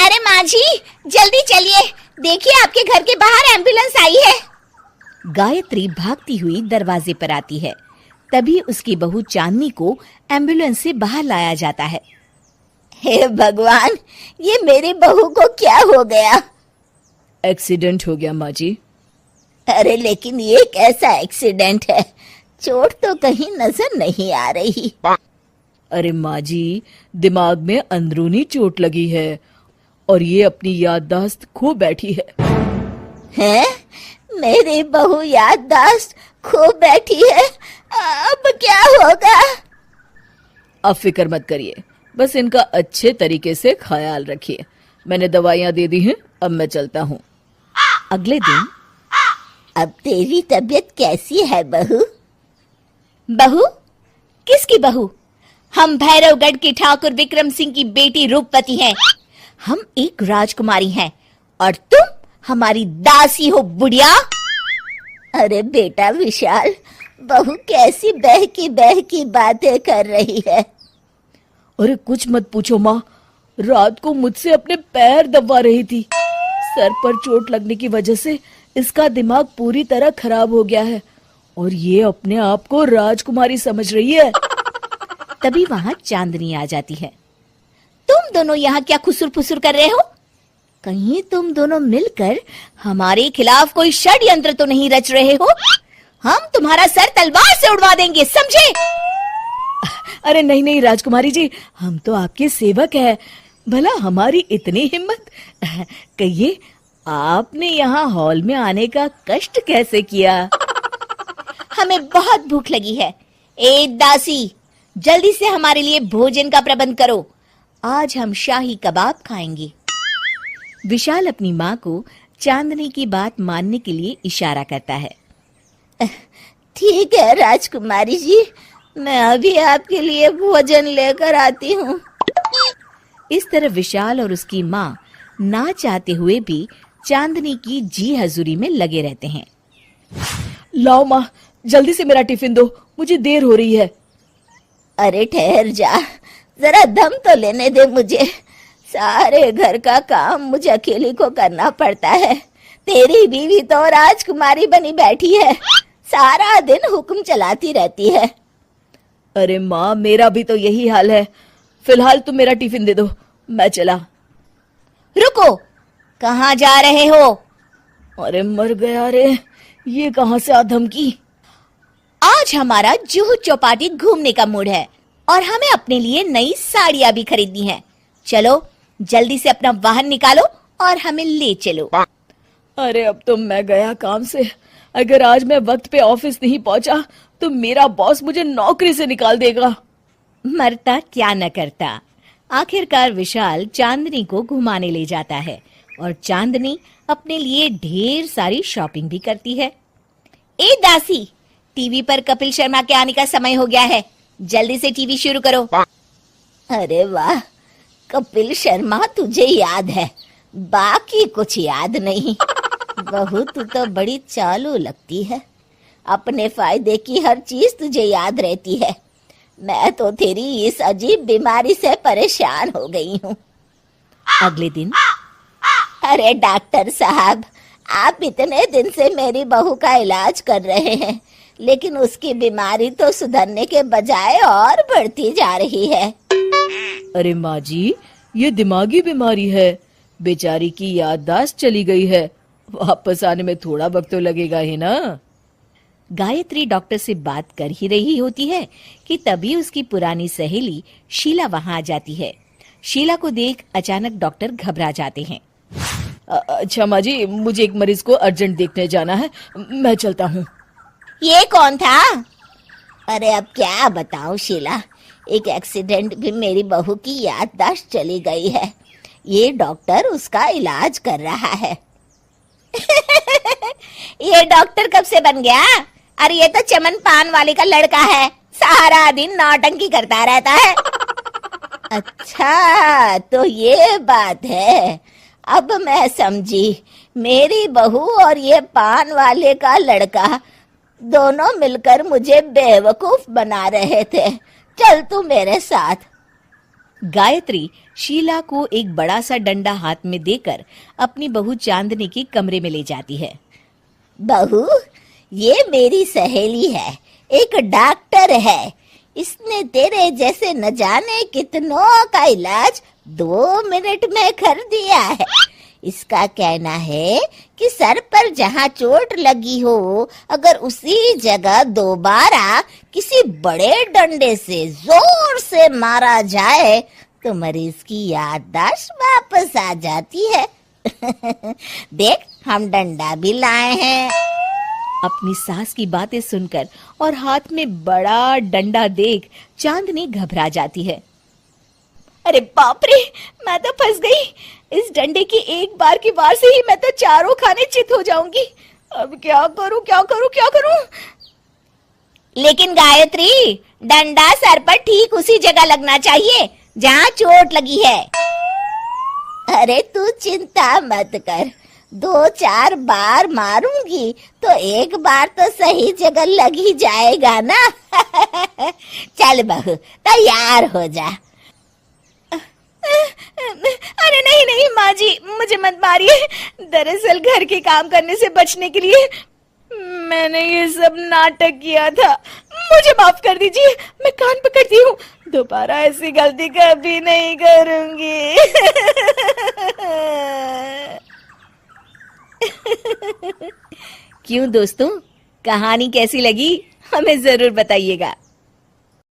अरे माँ जी, जल्दी चलिए, देखिए आपके घर के बाहर एम्बुलेंस आई है। गायत्री भागती हुई दरवाजे पर आती है। तभी उसकी बहू चांदनी को एम्बुलेंस से बाहर लाया जाता है। हे भगवान, ये मेरी बहू को क्या हो गया? एक्सीडेंट हो गया माँ जी। अरे लेकिन ये कैसा एक्सीडेंट है? चोट तो कहीं नजर नहीं आ रही। अरे माँ जी, दिमाग में अंदरूनी चोट लगी है और ये अपनी याददाश्त खो बैठी है। हैं? मेरी बहू याददाश्त खो बैठी है, अब क्या होगा? आप फिक्र मत करिए, बस इनका अच्छे तरीके से ख्याल रखिए। मैंने दवाइयाँ दे दी हैं, अब मैं चलता हूँ। अगले दिन अब तेरी तबीयत कैसी है बहू? बहू? किसकी बहू? हम भैरवगढ़ के ठाकुर विक्रम सिंह की बेटी रूपवती हैं। हम एक राजकुमारी हैं और तुम हमारी दासी हो बुढ़िया। अरे बेटा विशाल, बहू कैसी बहकी बातें कर रही है। अरे कुछ मत पूछो माँ, रात को मुझसे अपने पैर दबा रही थी। सर पर चोट लगने की वजह से इसका दिमाग पूरी तरह खराब हो गया है और ये अपने आप को राजकुमारी समझ रही है। तभी वहां चांदनी आ जाती है। तुम दोनों यहाँ क्या खुसुर फुसुर कर रहे हो? कहीं तुम दोनों मिलकर हमारे खिलाफ कोई षड्यंत्र तो नहीं रच रहे हो? हम तुम्हारा सर तलवार से उड़वा देंगे, समझे? अरे नहीं नहीं राजकुमारी जी, हम तो आपके सेवक हैं। भला हमारी इतनी हिम्मत? कहिए, आपने यहाँ हॉल में आने का कष्ट कैसे किया? हमें बहुत भूख लगी है। ए दासी, जल्दी से हमारे लिए भोजन का प्रबंध करो। आज हम शाही कबाब खाएंगे। विशाल अपनी माँ को चांदनी की बात मानने के लिए इशारा करता है। ठीक है राजकुमारी जी, मैं अभी आपके लिए भोजन लेकर आती हूँ। इस तरह विशाल और उसकी माँ ना चाहते हुए भी चांदनी की जी हजूरी में लगे रहते हैं। लाओ माँ, जल्दी से मेरा टिफिन दो, मुझे देर हो रही है। अरे ठहर जा, जरा दम तो लेने दे मुझे। सारे घर का काम मुझे अकेली को करना पड़ता है। तेरी बीवी तो राजकुमारी बनी बैठी है, सारा दिन हुक्म चलाती रहती है। अरे माँ, मेरा भी तो यही हाल है। फिलहाल तुम मेरा टिफिन दे दो, मैं चला। रुको, कहाँ जा रहे हो? अरे मर गया रे, ये कहाँ से आ धमकी? आज हमारा जुहू चौपाटी घूमने का मूड है और हमें अपने लिए नई साड़ियाँ भी खरीदनी है। चलो जल्दी से अपना वाहन निकालो और हमें ले चलो। अरे अब तो मैं गया काम से। अगर आज मैं वक्त पे ऑफिस नहीं पहुंचा तो मेरा बॉस मुझे नौकरी से निकाल देगा। मरता क्या न करता। आखिरकार विशाल चांदनी को घुमाने ले जाता है और चांदनी अपने लिए ढेर सारी शॉपिंग भी करती है। ए दासी, टीवी पर कपिल शर्मा के आने का समय हो गया है, जल्दी से टीवी शुरू करो। अरे वाह, कपिल शर्मा तुझे याद है, बाकी कुछ याद नहीं। बहू तू तो बड़ी चालू लगती है, अपने फायदे की हर चीज तुझे याद रहती है। मैं तो तेरी इस अजीब बीमारी से परेशान हो गई हूँ। अगले दिन, अरे डॉक्टर साहब, आप इतने दिन से मेरी बहू का इलाज कर रहे हैं, लेकिन उसकी बीमारी तो सुधरने के बजाय और बढ़ती जा रही है। अरे माँ जी, ये दिमागी बीमारी है। बेचारी की याददाश्त चली गई है, वापस आने में थोड़ा वक्त तो लगेगा ही ना। गायत्री डॉक्टर से बात कर ही रही होती है कि तभी उसकी पुरानी सहेली शीला वहां आ जाती है। शीला को देख अचानक डॉक्टर घबरा जाते हैं। अच्छा माँ जी, मुझे एक मरीज को अर्जेंट देखने जाना है, मैं चलता हूँ। ये कौन था? अरे अब क्या बताऊं शीला, एक एक्सीडेंट भी मेरी बहू की याददाश्त चली गई है। ये डॉक्टर उसका इलाज कर रहा है। ये डॉक्टर कब से बन गया? अरे ये तो चमन पान वाले का लड़का है, सारा दिन नौटंकी करता रहता है। अच्छा तो ये बात है, अब मैं समझी। मेरी बहू और ये पान वाले का लड़का दोनों मिलकर मुझे बेवकूफ बना रहे थे। चल तू मेरे साथ। गायत्री शीला को एक बड़ा सा डंडा हाथ में देकर अपनी बहू चांदनी के कमरे में ले जाती है। बहू, ये मेरी सहेली है, एक डॉक्टर है। इसने तेरे जैसे न जाने कितनों का इलाज 2 मिनट में कर दिया है। इसका कहना है कि सर पर जहाँ चोट लगी हो, अगर उसी जगह दोबारा किसी बड़े डंडे से जोर से मारा जाए तो मरीज की याददाश्त वापस आ जाती है। देख, हम डंडा भी लाए हैं। अपनी सास की बातें सुनकर और हाथ में बड़ा डंडा देख चांदनी घबरा जाती है। अरे बाप रे, मैं तो फंस गई। इस डंडे की एक बार की वार से ही मैं तो चारों खाने चित हो जाऊंगी। अब क्या करूं, क्या करूं, क्या करूं? लेकिन गायत्री, डंडा सर पर ठीक उसी जगह लगना चाहिए जहाँ चोट लगी है। अरे तू चिंता मत कर, 2-4 बार मारूंगी तो एक बार तो सही जगह लग ही जाएगा ना। चल बहू, तैयार हो जा। अरे नहीं नहीं माँ जी, मुझे मत मारिए। दरअसल घर के काम करने से बचने के लिए मैंने ये सब नाटक किया था। मुझे माफ कर दीजिए, मैं कान पकड़ती हूँ। दोबारा ऐसी गलती कभी नहीं करूंगी। क्यों दोस्तों, कहानी कैसी लगी हमें जरूर बताइएगा।